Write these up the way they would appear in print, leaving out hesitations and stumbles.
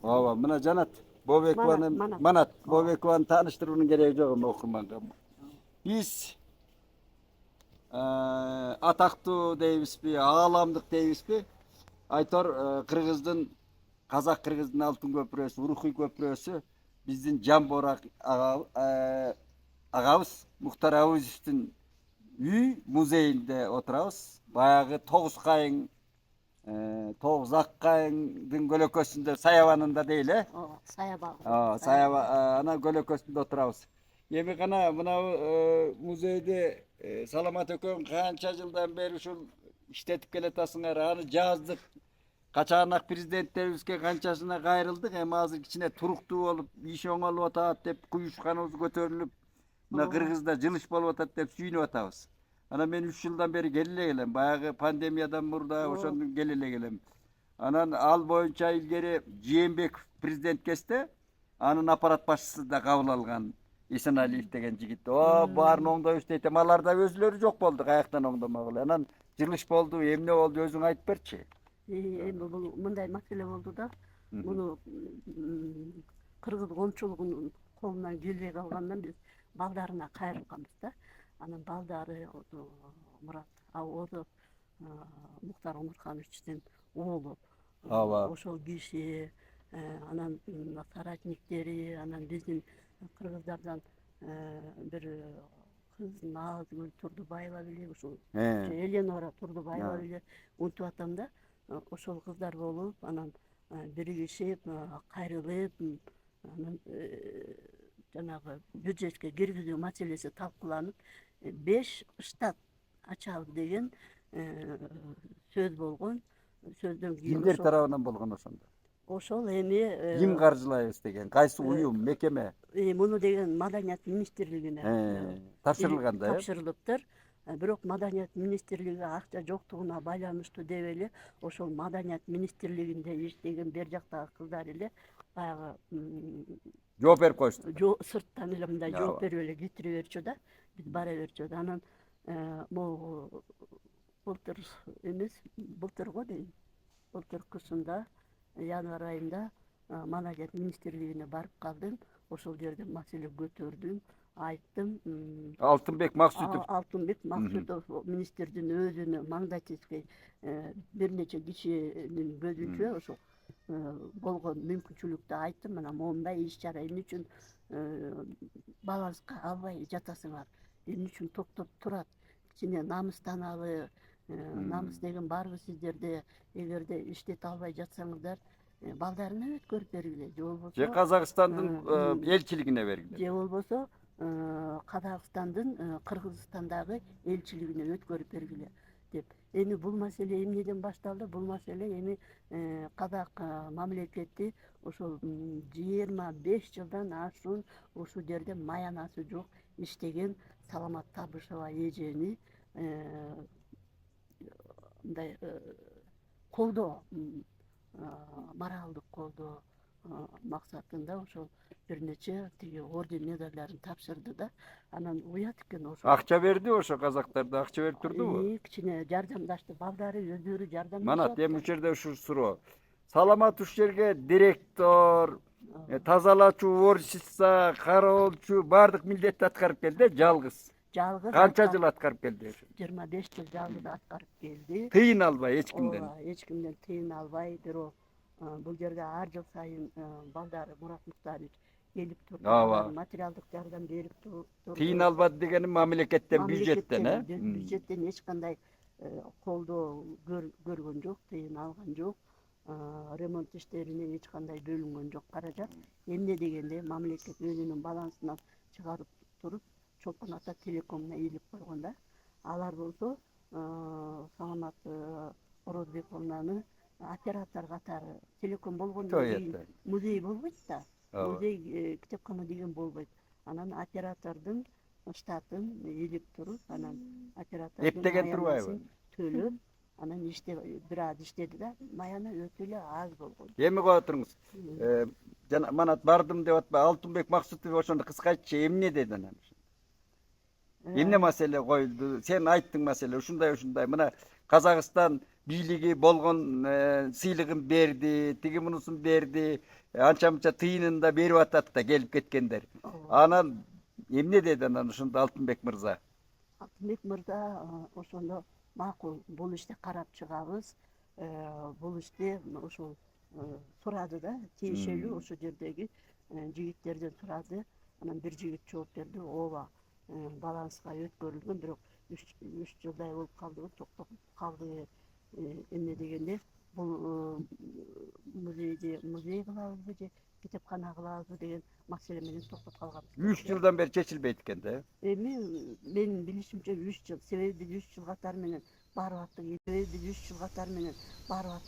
Ооба, мына Жанат Бобекованы, Манат Бобекованы тааныштыруунун кереги жок эми окурманга. Биз атактуу дейбизби, ааламдык дейбизби? Айтор Кыргыздын, казак Кыргыздын алтын көпүрөсү, урухуй көпүрөсү биздин Жамбор агабыз Муктар Абуизовдун үй музейинде отурабыз. Баягы Тогуз Кайың, Тогуз Ак Кайыңдын көлөкөсүндө, саябанында дейли, Саябагы. Ана көлөкөсүндө отурабыз. Эми кана мына музейде Саламат экөөң канча жылдан бери ушул иштетип келатасыңар, аны жаздык. Качан ак президенттерибизге канчасына кайрылдык, эми азыр кичине туруктуу болуп, иш оңолуп атат деп, куюшканыбыз көтөрүлүп, мына Кыргызда жылыш болуп атат деп сүйүнүп атабыз. Ана мен 3 жылдан бери келе эле келем. Баягы пандемиядан мурда ошондон келе эле келем. Анан ал боюнча илгери Жээнбеков президент кезде анын аппарат башчысы да кабыл алган. Эсеналиев деген жигит. Баарын оңдойбуз дейт. Алар да өзүлөрү жок болду, каяктан оңдомогулу. Анан жылыш болду, эмне болду, өзүң айтып берчи. Эми бул мындай маселе болду да, муну кыргыз коомчулугунун колунан келбей калгандан биз балдарына кайрылганбыз да. Анан балдары Мурат Абозов, Муктар Омурхановичтин уулу. Ооба. Ошол киши, анан соратниктери, анан биздин кыргыздардан бир кыз Назгүл Турдубаева беле, ушул Эленора Турдубаева беле унутуп атам да. Ошол кыздар болуп, анан биригишип, кайрылып, анан жанагы бюджетке киргизүү маселеси талкууланып, 5 штат ачабыз деген сөз болгон. Сөздөн кийин Кимдер тарабынан болгон ошондо? Ошол эми Ким каржылайбыз деген, кайсы уюм, мекеме? Муну деген Маданият министрлигине тапшырылган да. Тапшырылыптыр. Бирок Маданият министрлиги акча жоктугуна байланыштуу деп эле ошол Маданият министрлигинде иштеген бер жактагы кыздар эле баягы жооп берип коюшту. Сырттан эле мындай жооп берип эле кетире берчү да, биз бара берчү. Анан могу былтыр эмес, былтыр го дейм. Былтыр кышында, январь айында Маданият министрлигине барып калдым. Ошол жерде маселе көтөрдүм, айттым. Алтынбек Максутов. Алтынбек Максутов министрдин өзүнө маңдайческий бир нече кишинин көзүнчө ошол болгон мүмкүнчүлүктү айттым. Мына моундай иш чара эмне үчүн балаңызга албай жатасыңар, эмне үчүн токтоп турат, кичине намыстаналы, намыс деген барбы сиздерде, эгерде иштете албай жатсаңыздар балдарына өткөрүп бергиле, же болбосо же Казакстандын элчилигине бергиле, же болбосо Казакстандын Кыргызстандагы элчилигине өткөрүп бергиле деп. Эми бул маселе эмнеден башталды? Бул маселе эми казак мамлекети ошол 25 жылдан ашуун ушул жерде маянасы жок иштеген Саламат Табышева эжени мындай колдоо, моралдык колдоо максатында ошол бир нече тиги орден медальдарын тапшырды да. Анан уят экен ошо. Акча берди ошо казактарда, акча берип турдубу? Кичине жардамдашты, балдары өздөрү жардамдашты. Манат, эми ушул жерде ушул суроо. Саламат ушул жерге директор, тазалачу, уборщица, кароолчу баардык милдетти аткарып келди, жалгыз. Канча жыл аткарып келди? 25 жыл жалгыз аткарып келди. Тыйын албай эч кимден. Ооба, эч кимден тыйын албай, бирок бул жерге ар жыл сайын балдары Мурат Муктарович келип турду, материалдык жардам берип турду. Тыйын албады дегени мамлекеттен, бюджеттен, бюджеттен эч кандай колдоо көргөн жок, тыйын алган жок. Ремонт иштерине эч кандай бөлүнгөн жок каражат. Эмне дегенде мамлекет өзүнүн балансынан чыгарып туруп Чолпон Ата Телекомуна ийилип койгон да. Алар болсо Саламат Орозбековнаны оператор катары Телеком болгондон кийин музей болбойт да. Музей китепкана деген болбойт. Анан оператордун штатын ийилип туруп, анан оператордун эптеген турбайбы? Төлөп, анан бир аз иштеди да, маяна өтө эле аз болгон. Эми кое туруңуз. Жана Манат бардым деп атпа, Алтынбек Максутов ошондо кыска айтчы, эмне деди анан? Эмне маселе коюлду? Сен айттың маселе, ушундай. Мына Казакстан бийлиги болгон сыйлыгын берди, тиги мунусун берди, анча мынча тыйынын да берип атат да келип кеткендер. Анан эмне деди анан ушунда Алтынбек мырза? Алтынбек мырза ошондо макул, бул иште карап чыгабыз, бул иште ушул сурады да, тиешелүү ошол жердеги жигиттерден сурады. Анан бир жигит жооп берди, ооба баланска өткөрүлгөн, бирок 3 жылдай болуп калды, токтоп калды. Эмне дегенде бул музей кылабызбы же китепкана кылабызбы деген маселе менен токтоп калганбыз. 3 жылдан бери чечилбейт экен да. Эми менин билишимче 3 жыл, себеби 3 жыл катары менен барып аттык,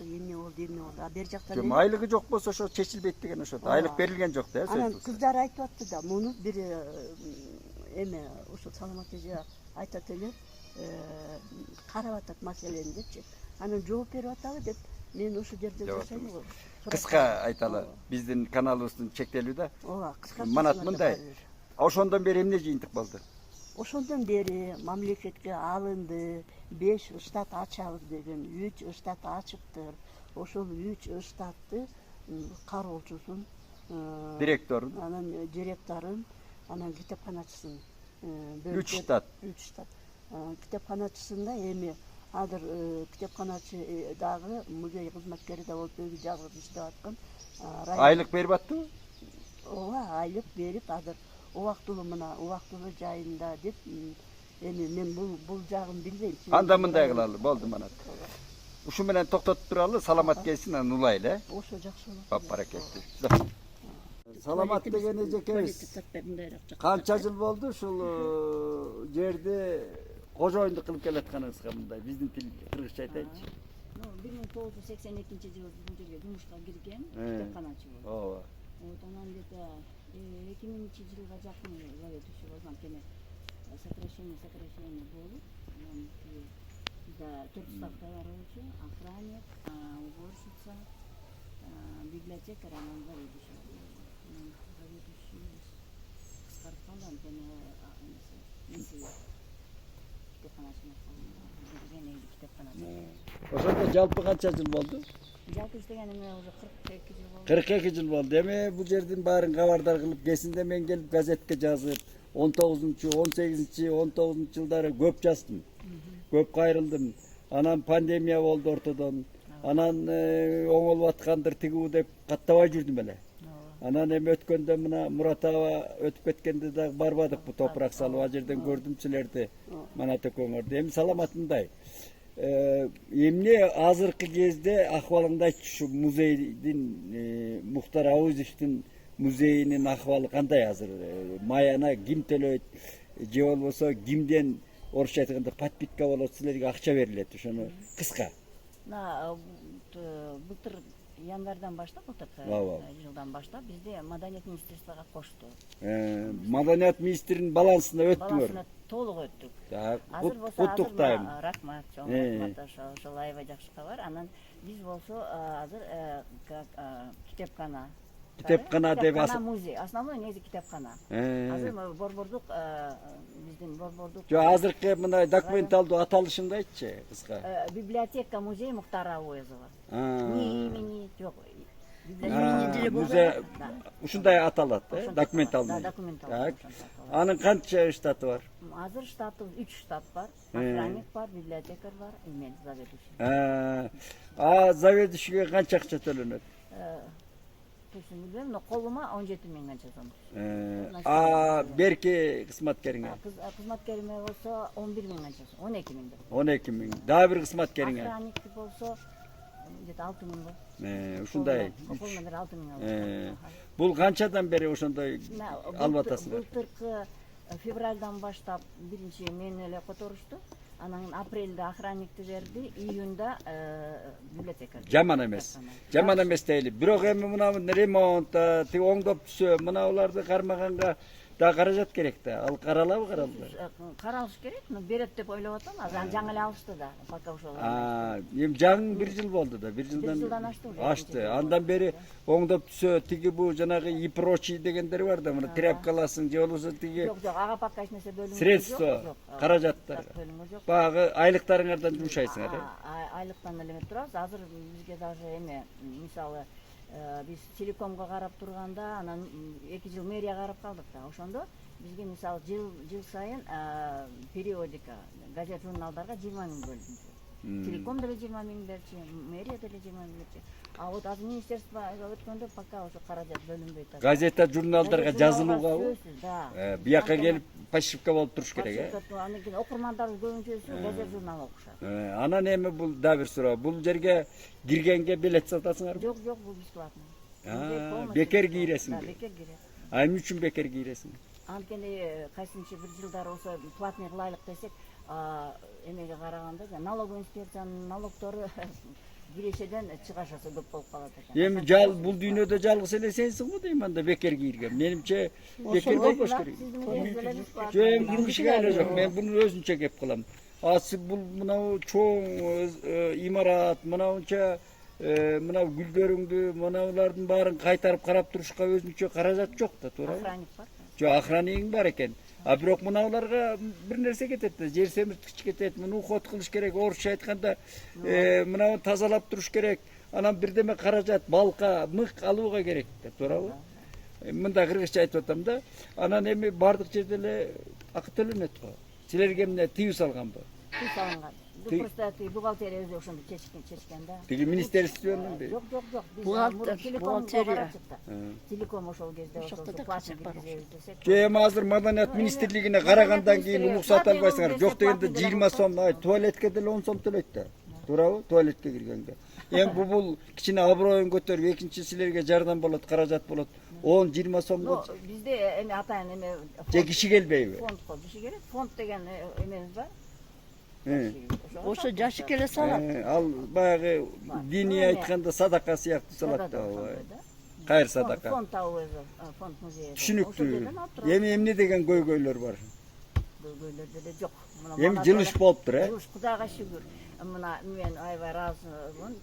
эмне болду, а бер жактан Жок, айлыгы жок болсо ошо чечилбейт деген ошо. Айлык берилген жок да. анан кыздар айтып атты да, муну бир эме ошо саламат эже айтат эле, карап атат маселени депчи. Анан жооп берип атабы деп мен ошол жерде жашайм го. Кыска айталы, биздин каналыбыздын чектелүү да. Ооба, кыска. Манат мындай. Ошондон бери эмне жыйынтык болду? Ошондон бери мамлекетке алынды, 5 штат ачабыз деген, 3 штат ачыптыр. Ошол 3 штатты кароочусун, Директорун. анан директорун, анан китепканачысын. 3 штат. 3 штат. Китепканачысын да эми азыр китепканачы дагы музей кызматкери да болуп өзү жазып иштеп аткан. Айлык берип аттыбы? Ооба, айлык берип азыр убактылуу жайында деп, эми мен бул жагын билбейм. Анда мындай кылалы, болду манат. Ушу менен токтотуп туралы, саламат келсин, анан улайлы, Ошо жакшы болот. Баракеттүү. Саламат деген эжекебиз канча жыл болду ушул жерде кожоюндук кылып келатканыңызга мындай биздин тил кыргызча айтайынчы. 1982-жылы бул жерге жумушка кирген, китепканачы болуп. Ооба. Анан где-то 2000-жылга жакын заведующий болгон, кеме сокращение болуп, анан да 4 ставкалар болчу, охранник, уборщица, библиотекарь, анан заведующий. Заведующий кыскарып калды, анткени Ошондо жалпы канча жыл болду? жалпы иштегениме уже 42 жыл болду. 42 жыл болду. Эми бул жердин баарын кабардар кылып, кесинде мен келип газетке жазып, 19-чу, 18-чи, 19-чу жылдары көп жаздым. Көп кайрылдым. Анан пандемия болду ортодон. Анан оңолуп аткандыр тигүү деп каттабай жүрдүм эле. Анан эми өткөндө мына Мурат ага өтүп кеткенде дагы барбадык, бу топурак салып ал жерден көрдүм силерди, Манат экөөңөрдү. Эми саламат мындай. Эмне азыркы кезде акыбалыңды айтчы, ушу музейдин Мухтар Абызовдун музейинин акыбалы кандай азыр? Маяна ким төлөйт, же болбосо кимден орусча айтканда подпитка болот, силерге акча берилет, ошону кыска. Былтыр январдан баштап, былтыркы жылдан баштап бизде Маданият министрлигине кошту. Маданият министринин балансына өттүңөр. Балансына толук өттүк. Так, Азыр болсо куттуктайм. Рахмат, чоң рахмат, ошол аябай жакшы кабар. Анан биз болсо азыр китепкана. Китепкана деп музей. Основной негизи китепкана. Азыр борбордук биздин борбордук. Жо азыркы мындай документалдуу аталышыңды айтчы, кыска. Библиотека музей Мухтара Ауезова. Ни имени жок. Музей ушундай аталат, документалдуу. Так. Анын канча штаты бар? Азыр штаты 3 штат бар. Охранник бар, библиотекарь бар, мен заведующий. Заведующийге канча акча төлөнөт? Точно билбейм, но колума 17 миңнен сом. Берки кызматкериңе? Кызматкериме болсо 11 миңнен сом, 12 миң. 12 миң. Дагы бир кызматкериңе? Охранник болсо где-то 6 миң бол. Ушундай. Колума бир 6 миң алды. Бул канчадан бери ошондой алып атасыңар? Былтыркы февралдан баштап биринчи мен эле которушту. Анан апрелде охранникти берди, июнда библиотекарь. Жаман эмес. Жаман эмес дейли. Бирок эми мына ремонт, тиги оңдоп түшө, мына уларды кармаганга да каражат керек да. Ал каралабы, каралбайбы? Каралыш керек, но берет деп ойлоп атам. Азыр жаңы эле алышты да, пока ошол. Эми жаңы 1 жыл болду да. 1 жылдан жылдан ашты уже, ашты. экинчи жыл Андан болду. бери оңдоп түсө, тиги бу жанагы и прочий дегендер бар да, мына тряпкаласың, же болбосо тиги Жок, ага пока эч нерсе бөлүнгөн средства, каражаттар. бөлүнгөн жок. Багы айлыктарыңардан жумшайсыңар да. Айлыктан эле эмес турабыз. Азыр бизге даже эме, мисалы, биз телекомго карап турганда, анан 2 жыл мэрияга карап калдык да. Ошондо бизге мисалы жыл сайын периодика газет журналдарга 20 миң бөлүнчү. Телеком деле 20 миң берчү, мэрия деле 20 миң берчү. А вот азыр министерствого өткөндө пока ошо каражат бөлүнбөйт. Газета, журналдарга жазылуугабы? Да. Бияка келип пашивка болуп туруш керек, Анан кийин окурмандарыбыз көбүнчөсү газет журнал окушат. Анан эми бул да бир суроо. Бул жерге киргенге билет сатасыңарбы? Жок, бул бесплатно. Бекер киресиң. Да, бекер кирет. Эмне үчүн бекер киресиң? Анткени кайсынчы бир жылдары болсо платный кылайлык десек, эмеге караганда налоговый инспекциянын налогтору кирешеден чыгашасы көп болуп калат экен. Эми бул дүйнөдө жалгыз эле сенсиң го дейм анда бекер кирген. Менимче бекер болбош керек. Жок, эми кишиге эле жок. Мен буну өзүнчө кеп кылам. Бул мынау чоң имарат, мынауынча мынау гүлдөрүңдү, мынаулардын баарын кайтарып карап турушка өзүнчө каражат жок да, туурабы? Охранник бар. Жок, охранигиң бар экен. Бирок мынауларга бир нерсе кетет да, жер семирткич кетет, муну уход кылыш керек, орусча айтканда, мынауну тазалап туруш керек. Анан бирдеме каражат, балка, мык алууга керек да, туурабы? Мында кыргызча айтып атам да. Анан эми бардык жерде эле акы төлөнөт го. Силерге эмне тыюу салганбы? Тыюу салынган. Просто бухгалтерия өзү ошондо чечкен да. Тиги министерствонун Жок. Бухгалтерия. Телеком ошол кезде ошол платный киргизебиз десек. Эми азыр маданият министрлигине карагандан кийин уруксат албайсыңар. Жок дегенде 20 сом, туалетке деле 10 сом төлөйт да. Туурабы? Туалетке киргенге. Эми бул кичине аброюн көтөрүп, экинчи силерге жардам болот, каражат болот. 10-20 сомго Бизде эми атайын эме же киши келбейби? Фондко киши керек. Фонд деген эмебиз бар. Ошо жашы келе салат. Ал баягы диний айтканда садака сыяктуу салат да. Кайыр садака. Фонд табыбыз, фонд музейи. Түшүнүктүү. Эми эмне деген көйгөйлөр бар? Көйгөйлөр деле жок. Эми жылыш болуптур, Жылыш, Кудайга шүгүр. Мына мен аябай ыраазымын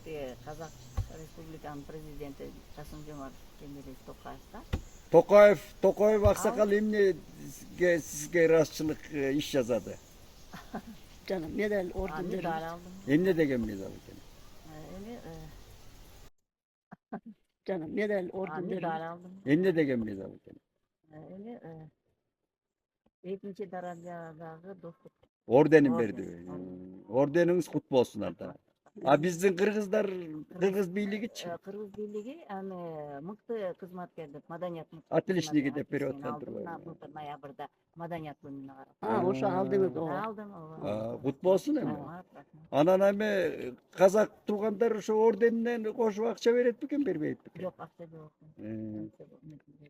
Казак Республиканын президенти Касым-Жомарт Кемелевич Токаевга. Токаев аксакал эмнеге сизге ыраазычылык иш жазады? Жана медаль, ордендер. Медаль алдым. Эмне деген медаль экен? Эми Жана медаль, ордендер. медаль алдым. Эмне деген медаль экен? Эми экинчи даражадагы достук. Орденин берди. Ордениңиз кут болсун анда. Биздин кыргыздар, кыргыз бийлигичи? Кыргыз бийлиги аны мыкты кызматкер деп, маданият Отличники деп берип аткан турбайбы? Былтыр ноябрда маданият күнүнө карап. Ошо алдыңыз ооба. Алдым. Кут болсун эми. Анан эми казак туугандар ошо орденинен кошуп акча берет бекен, бербейт бекен? Жок, акча жок.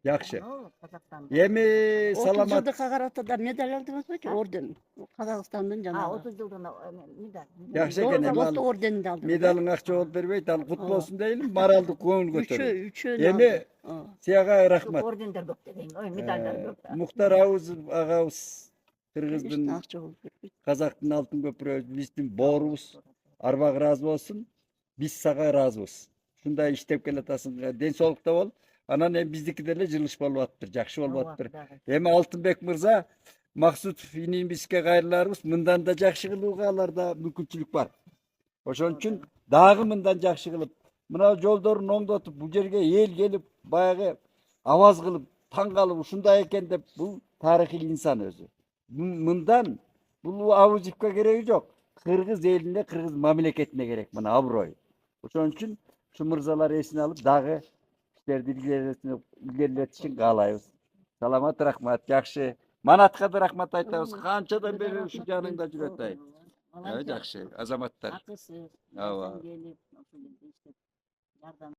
Жакшы. Казакстан. Эми 30 саламат жылдыкка карата да медаль алдыңызбы? Орден. Казакстандын жанагы. 30 жылдын медаль. жакшы экен эми Достук орденди алдым. медалың акча болуп бербейт, ал кут болсун дейли, моралдык көңүл көтөрөт. Үчөө. Эми сияга рахмат. Ордендер көп деген, медальдар көп. Муктар агабыз кыргыздын, акча болуп бербейт. казактын алтын көпүрөбүз, биздин боорубуз, арбак ыраазы болсун. Биз сага ыраазыбыз. Ушундай иштеп келатасың, ден соолукта бол. Анан эми биздики деле жылыш болуп атыптыр, жакшы болуп атыптыр. Эми Алтынбек мырза, Максутов инимизге кайрыларыбыз, мындан да жакшы кылууга аларда мүмкүнчүлүк бар. Ошон үчүн дагы мындан жакшы кылып, мына жолдорун оңдотуп, бул жерге эл келип, баягы аваз кылып, таң калып, ушундай экен деп, бул тарыхый инсан өзү. Мындан бул Абузевке кереги жок. Кыргыз элине, кыргыз мамлекетине керек мына аброй. Ошон үчүн ушу мырзалар эсине алып, дагы иштерди илгерилетишин каалайбыз. Саламат, рахмат, жакшы. Манатка да рахмат айтабыз. Канчадан бери ушу жаныңда жүрөт ай. Жакшы, азаматтар. Акысыз. Ооба. Келип, ошол жерде иштеп, жардам